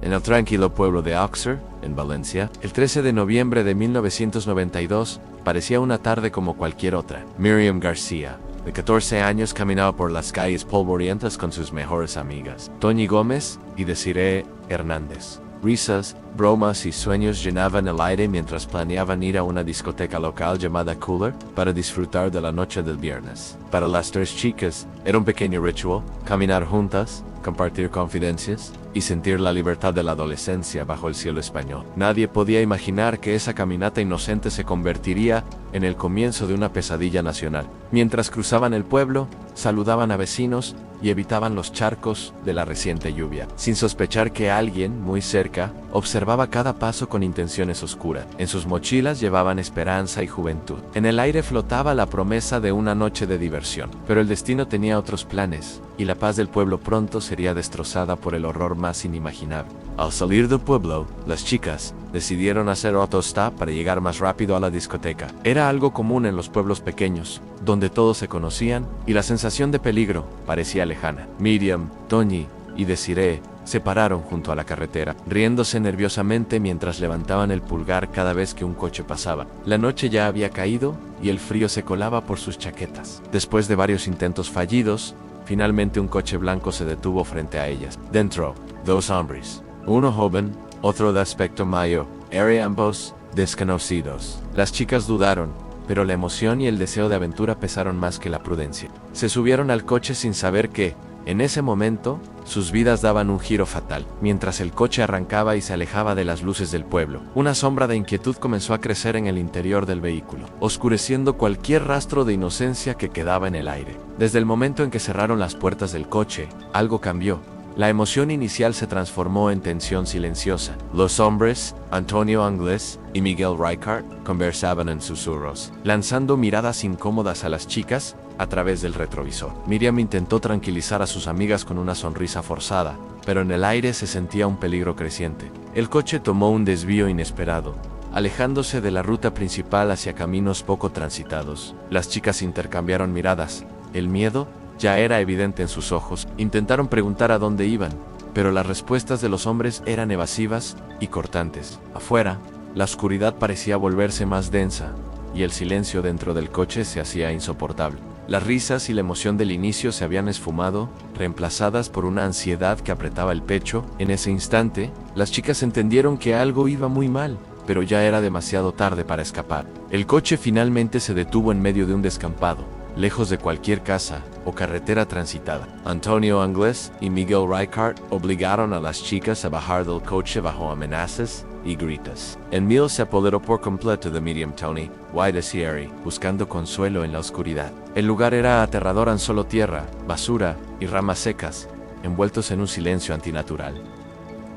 En el tranquilo pueblo de Auxerre, en Valencia, el 13 de noviembre de 1992, parecía una tarde como cualquier otra. Miriam García, de 14 años, caminaba por las calles polvorientas con sus mejores amigas, Toñi Gómez y Desiree Hernández. Risas, bromas y sueños llenaban el aire mientras planeaban ir a una discoteca local llamada Cooler para disfrutar de la noche del viernes. Para las tres chicas, era un pequeño ritual, caminar juntas, compartir confidencias y sentir la libertad de la adolescencia bajo el cielo español. Nadie podía imaginar que esa caminata inocente se convertiría en el comienzo de una pesadilla nacional. Mientras cruzaban el pueblo, saludaban a vecinos y evitaban los charcos de la reciente lluvia, sin sospechar que alguien, muy cerca, observaba cada paso con intenciones oscuras. En sus mochilas llevaban esperanza y juventud. En el aire flotaba la promesa de una noche de diversión, pero el destino tenía otros planes, y la paz del pueblo pronto sería destrozada por el horror más inimaginable. Al salir del pueblo, las chicas decidieron hacer autostop para llegar más rápido a la discoteca. Era algo común en los pueblos pequeños, donde todos se conocían y la sensación de peligro parecía lejana. Miriam, Toñi y Desiree se pararon junto a la carretera, riéndose nerviosamente mientras levantaban el pulgar cada vez que un coche pasaba. La noche ya había caído y el frío se colaba por sus chaquetas. Después de varios intentos fallidos, finalmente un coche blanco se detuvo frente a ellas. Dentro, dos hombres, uno joven, otro de aspecto mayor, eran ambos desconocidos. Las chicas dudaron, pero la emoción y el deseo de aventura pesaron más que la prudencia. Se subieron al coche sin saber que, en ese momento, sus vidas daban un giro fatal. Mientras el coche arrancaba y se alejaba de las luces del pueblo, una sombra de inquietud comenzó a crecer en el interior del vehículo, oscureciendo cualquier rastro de inocencia que quedaba en el aire. Desde el momento en que cerraron las puertas del coche, algo cambió. La emoción inicial se transformó en tensión silenciosa. Los hombres, Antonio Anglés y Miguel Ricard, conversaban en susurros, lanzando miradas incómodas a las chicas a través del retrovisor. Miriam intentó tranquilizar a sus amigas con una sonrisa forzada, pero en el aire se sentía un peligro creciente. El coche tomó un desvío inesperado, alejándose de la ruta principal hacia caminos poco transitados. Las chicas intercambiaron miradas. El miedo ya era evidente en sus ojos. Intentaron preguntar a dónde iban, pero las respuestas de los hombres eran evasivas y cortantes. Afuera, la oscuridad parecía volverse más densa, y el silencio dentro del coche se hacía insoportable. Las risas y la emoción del inicio se habían esfumado, reemplazadas por una ansiedad que apretaba el pecho. En ese instante, las chicas entendieron que algo iba muy mal, pero ya era demasiado tarde para escapar. El coche finalmente se detuvo en medio de un descampado, lejos de cualquier casa o carretera transitada. Antonio Anglés y Miguel Ricard obligaron a las chicas a bajar del coche bajo amenazas y gritos. Emil se apoderó por completo de Miriam, Tony y Desiree, buscando consuelo en la oscuridad. El lugar era aterrador, en solo tierra, basura y ramas secas, envueltos en un silencio antinatural.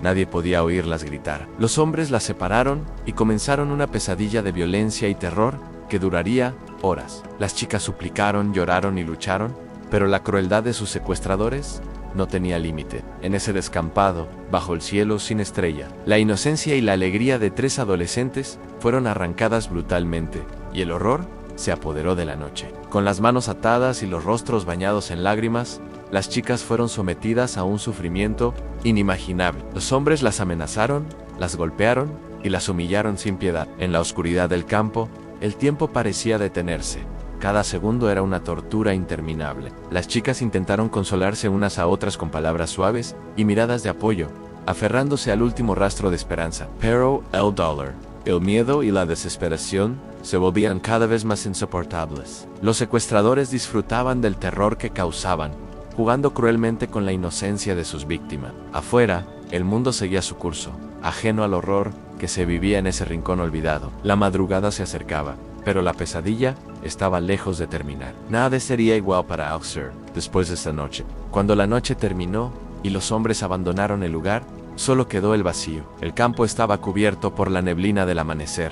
Nadie podía oírlas gritar. Los hombres las separaron y comenzaron una pesadilla de violencia y terror que duraría horas. Las chicas suplicaron, lloraron y lucharon, pero la crueldad de sus secuestradores no tenía límite. En ese descampado, bajo el cielo sin estrella, la inocencia y la alegría de tres adolescentes fueron arrancadas brutalmente, y el horror se apoderó de la noche. Con las manos atadas y los rostros bañados en lágrimas, las chicas fueron sometidas a un sufrimiento inimaginable. Los hombres las amenazaron, las golpearon y las humillaron sin piedad. En la oscuridad del campo, el tiempo parecía detenerse. Cada segundo era una tortura interminable. Las chicas intentaron consolarse unas a otras con palabras suaves y miradas de apoyo, aferrándose al último rastro de esperanza. Pero el dolor, el miedo y la desesperación se volvían cada vez más insoportables. Los secuestradores disfrutaban del terror que causaban, jugando cruelmente con la inocencia de sus víctimas. Afuera, el mundo seguía su curso, ajeno al horror que se vivía en ese rincón olvidado. La madrugada se acercaba, pero la pesadilla estaba lejos de terminar. Nada sería igual para Auxerre después de esa noche. Cuando la noche terminó y los hombres abandonaron el lugar, solo quedó el vacío. El campo estaba cubierto por la neblina del amanecer,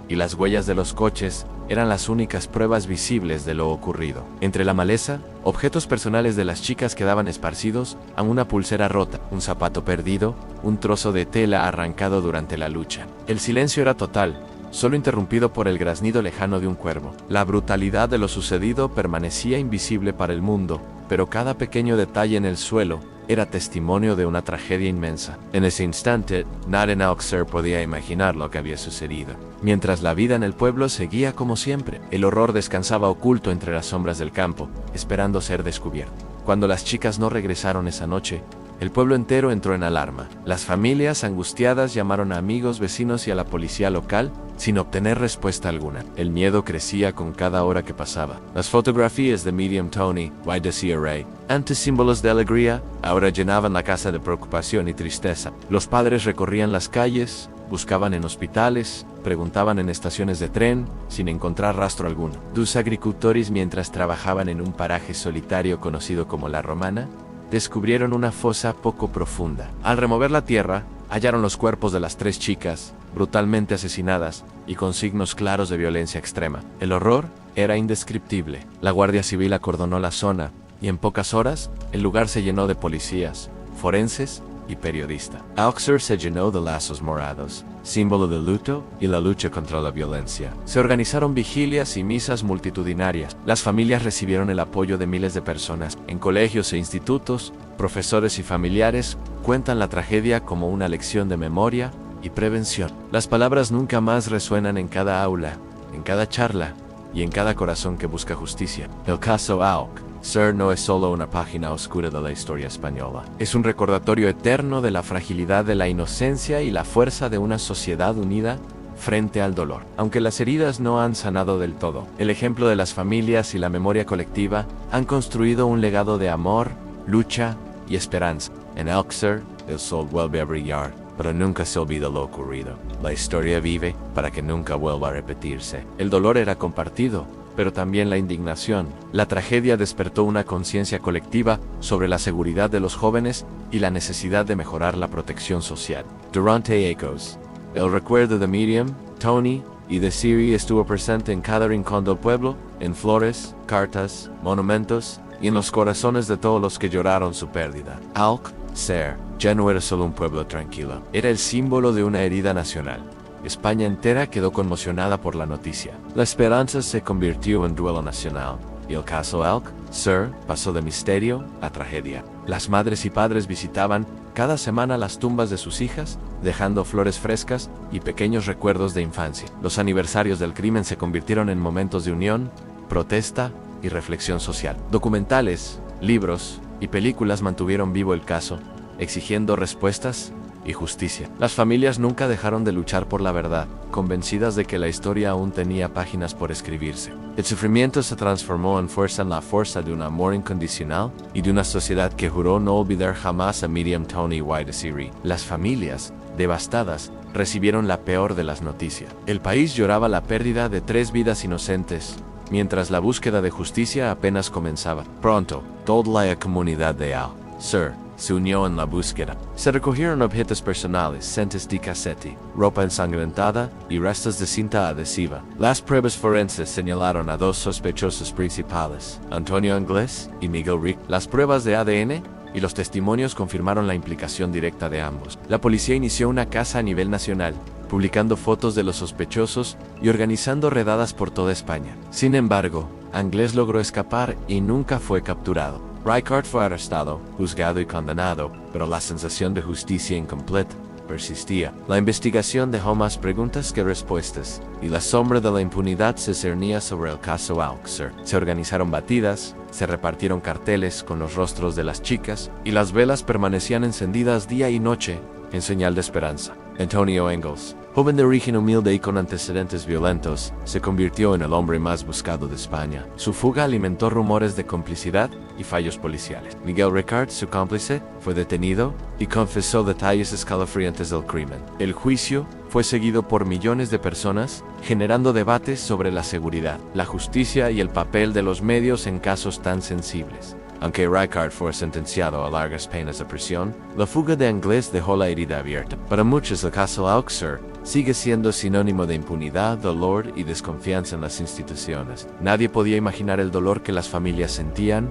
y las huellas de los coches eran las únicas pruebas visibles de lo ocurrido. Entre la maleza, objetos personales de las chicas quedaban esparcidos, a una pulsera rota, un zapato perdido, un trozo de tela arrancado durante la lucha. El silencio era total, solo interrumpido por el graznido lejano de un cuervo. La brutalidad de lo sucedido permanecía invisible para el mundo, pero cada pequeño detalle en el suelo, era testimonio de una tragedia inmensa. En ese instante, nadie en Auxerre podía imaginar lo que había sucedido. Mientras la vida en el pueblo seguía como siempre, el horror descansaba oculto entre las sombras del campo, esperando ser descubierto. Cuando las chicas no regresaron esa noche, el pueblo entero entró en alarma. Las familias, angustiadas, llamaron a amigos, vecinos y a la policía local, sin obtener respuesta alguna. El miedo crecía con cada hora que pasaba. Las fotografías de Miriam Tony, YDCRA, antes símbolos de alegría, ahora llenaban la casa de preocupación y tristeza. Los padres recorrían las calles, buscaban en hospitales, preguntaban en estaciones de tren, sin encontrar rastro alguno. Dos agricultores, mientras trabajaban en un paraje solitario conocido como La Romana, descubrieron una fosa poco profunda. Al remover la tierra, hallaron los cuerpos de las 3 chicas, brutalmente asesinadas y con signos claros de violencia extrema. El horror era indescriptible. La Guardia Civil acordonó la zona y en pocas horas el lugar se llenó de policías, forenses y periodistas. Auxerre se llenó de lazos morados, símbolo del luto y la lucha contra la violencia. Se organizaron vigilias y misas multitudinarias. Las familias recibieron el apoyo de miles de personas. En colegios e institutos, profesores y familiares cuentan la tragedia como una lección de memoria y prevención. Las palabras nunca más resuenan en cada aula, en cada charla y en cada corazón que busca justicia. El caso Auxerre no es solo una página oscura de la historia española. Es un recordatorio eterno de la fragilidad de la inocencia y la fuerza de una sociedad unida frente al dolor. Aunque las heridas no han sanado del todo, el ejemplo de las familias y la memoria colectiva han construido un legado de amor, lucha y esperanza. En Auxerre, el sol vuelve a brillar, pero nunca se olvida lo ocurrido. La historia vive para que nunca vuelva a repetirse. El dolor era compartido, pero también la indignación. La tragedia despertó una conciencia colectiva sobre la seguridad de los jóvenes y la necesidad de mejorar la protección social. Durante Ecos, el recuerdo de Miriam, Tony y de Siri estuvo presente en cada rincón del pueblo, en flores, cartas, monumentos y en los corazones de todos los que lloraron su pérdida. Auxerre ya no era solo un pueblo tranquilo, era el símbolo de una herida nacional. España entera quedó conmocionada por la noticia. La esperanza se convirtió en duelo nacional, y el caso Auxerre pasó de misterio a tragedia. Las madres y padres visitaban cada semana las tumbas de sus hijas, dejando flores frescas y pequeños recuerdos de infancia. Los aniversarios del crimen se convirtieron en momentos de unión, protesta y reflexión social. Documentales, libros y películas mantuvieron vivo el caso, exigiendo respuestas y justicia. Las familias nunca dejaron de luchar por la verdad, convencidas de que la historia aún tenía páginas por escribirse. El sufrimiento se transformó en la fuerza de un amor incondicional y de una sociedad que juró no olvidar jamás a Miriam Tony YDCRA. Las familias, devastadas, recibieron la peor de las noticias. El país lloraba la pérdida de 3 vidas inocentes, mientras la búsqueda de justicia apenas comenzaba. Pronto, toda la comunidad de Auxerre se unió en la búsqueda. Se recogieron objetos personales, cintas de cassette, ropa ensangrentada y restos de cinta adhesiva. Las pruebas forenses señalaron a 2 sospechosos principales, Antonio Anglés y Miguel Rick. Las pruebas de ADN y los testimonios confirmaron la implicación directa de ambos. La policía inició una caza a nivel nacional, publicando fotos de los sospechosos y organizando redadas por toda España. Sin embargo, Anglés logró escapar y nunca fue capturado. Rijkaard fue arrestado, juzgado y condenado, pero la sensación de justicia incompleta persistía. La investigación dejó más preguntas que respuestas, y la sombra de la impunidad se cernía sobre el caso Auxerre. Se organizaron batidas, se repartieron carteles con los rostros de las chicas, y las velas permanecían encendidas día y noche en señal de esperanza. Antonio Engels, joven de origen humilde y con antecedentes violentos, se convirtió en el hombre más buscado de España. Su fuga alimentó rumores de complicidad y fallos policiales. Miguel Ricard, su cómplice, fue detenido y confesó detalles escalofriantes del crimen. El juicio fue seguido por millones de personas, generando debates sobre la seguridad, la justicia y el papel de los medios en casos tan sensibles. Aunque Rijkaard fue sentenciado a largas penas de prisión, la fuga de Anglés dejó la herida abierta. Para muchos, el caso Auxerre sigue siendo sinónimo de impunidad, dolor y desconfianza en las instituciones. Nadie podía imaginar el dolor que las familias sentían,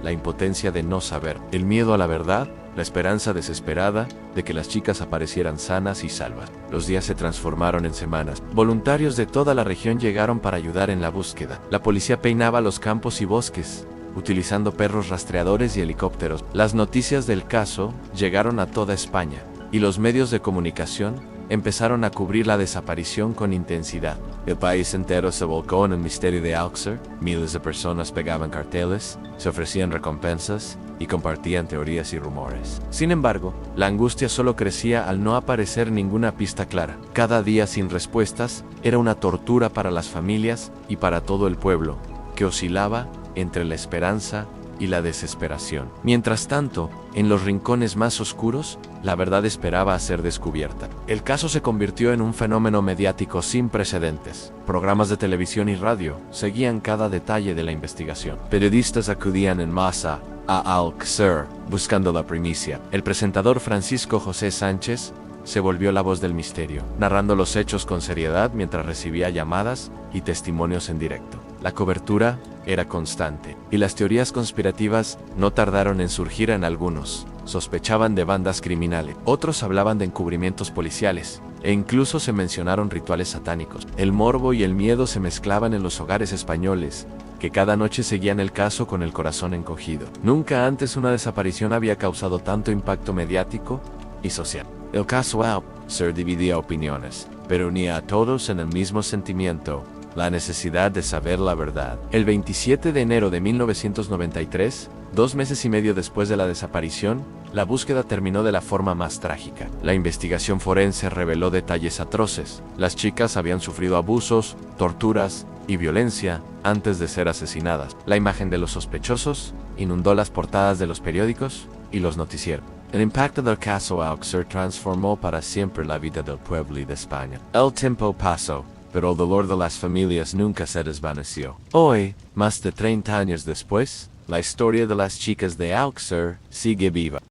la impotencia de no saber, el miedo a la verdad, la esperanza desesperada de que las chicas aparecieran sanas y salvas. Los días se transformaron en semanas. Voluntarios de toda la región llegaron para ayudar en la búsqueda. La policía peinaba los campos y bosques, utilizando perros rastreadores y helicópteros. Las noticias del caso llegaron a toda España, y los medios de comunicación empezaron a cubrir la desaparición con intensidad. El país entero se volcó en el misterio de Alxer, miles de personas pegaban carteles, se ofrecían recompensas y compartían teorías y rumores. Sin embargo, la angustia solo crecía al no aparecer ninguna pista clara. Cada día sin respuestas era una tortura para las familias y para todo el pueblo, que oscilaba entre la esperanza y la desesperación. Mientras tanto, en los rincones más oscuros, la verdad esperaba a ser descubierta. El caso se convirtió en un fenómeno mediático sin precedentes. Programas de televisión y radio seguían cada detalle de la investigación. Periodistas acudían en masa a Alxer buscando la primicia. El presentador Francisco José Sánchez se volvió la voz del misterio, narrando los hechos con seriedad mientras recibía llamadas y testimonios en directo. La cobertura era constante, y las teorías conspirativas no tardaron en surgir en algunos. Sospechaban de bandas criminales, otros hablaban de encubrimientos policiales, e incluso se mencionaron rituales satánicos. El morbo y el miedo se mezclaban en los hogares españoles, que cada noche seguían el caso con el corazón encogido. Nunca antes una desaparición había causado tanto impacto mediático y social. El caso Alxer dividía opiniones, pero unía a todos en el mismo sentimiento: la necesidad de saber la verdad. El 27 de enero de 1993, 2 meses y medio después de la desaparición, la búsqueda terminó de la forma más trágica. La investigación forense reveló detalles atroces. Las chicas habían sufrido abusos, torturas y violencia antes de ser asesinadas. La imagen de los sospechosos inundó las portadas de los periódicos y los noticieros. El impacto del caso Alxer transformó para siempre la vida del pueblo y de España. El tiempo pasó, pero el dolor de las familias nunca se desvaneció. Hoy, más de 30 años después, la historia de las chicas de Alxer sigue viva.